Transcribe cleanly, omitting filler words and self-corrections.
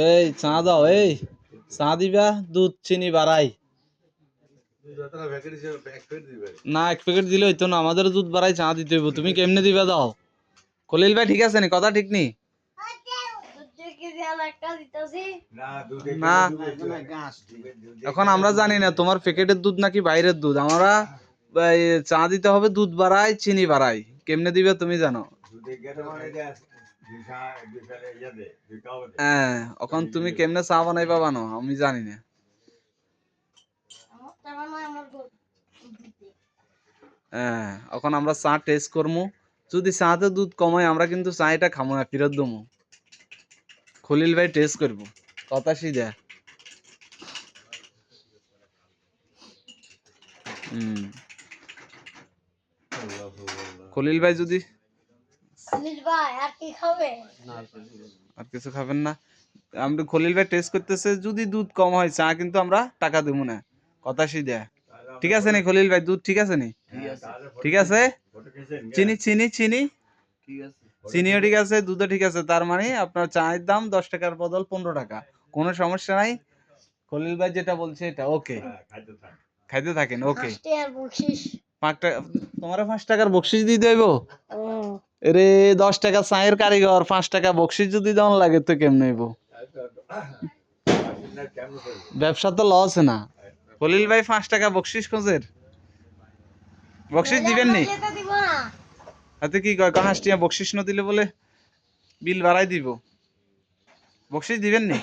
এই চা দাও, এই চা দিবা, দুধ চিনি বাড়াই না, এক প্যাকেট দিলে হইতো না, আমাদের দুধ বাড়াই চা দিতে হইব। তুমি কেমনে দিবা দাও? খলিল ভাই ঠিক আছে নি? কথা ঠিক নি? না এখন আমরা জানি না তোমার প্যাকেটের দুধ নাকি বাইরের দুধ। আমরা চা দিতে হবে, দুধ বাড়াই চিনি বাড়াই, কেমনে দিবে তুমি জানো। হ্যাঁ, এখন তুমি কেমনে চা বানাইবা বানো আমি জানি না। হ্যাঁ, এখন আমরা চা টেস্ট করবো, যদি চাতে দুধ কমায় আমরা কিন্তু চা এটা খামো না, ফেরত দেবো। খলিল ভাই টেস্ট করবো, কথা সিধা। খলিল ভাই যদি আর কিছু খাবেন না, আমরা খলিল ভাই টেস্ট করতেছে, যদি দুধ কম হয় চা কিন্তু আমরা টাকা দেবো না, কথা সিধা। ঠিক আছে নি খলিল ভাই? দুধ ঠিক আছে নি? ঠিক আছে। চিনি চিনি চিনি চিনিও ঠিক আছে, দুধও ঠিক আছে, তার মানে আপনার চায়ের দাম 10 টাকার বদল 15 টাকা, কোনো সমস্যা নাই। খলিল ভাই যেটা বলছে এটা ওকে, খাইতে থাকেন। ওকে, 5 টাকা তোমারে 5 টাকার বকশিস দিতে হইব রে। 10 টাকা চায়ের কারিগর, 5 টাকা বকশিস যদি দেওয়ান লাগে তো কেমনে হইব? ব্যবসা তো লস না। খলিল ভাই 5 টাকা বকশিস খোঁজের, বকশিস দিবেন নি? হাতে কি কয়, 5 টাকা বকশিস না দিলে বলে বিল বাড়াই দিব। বকশিস দিবেন নি?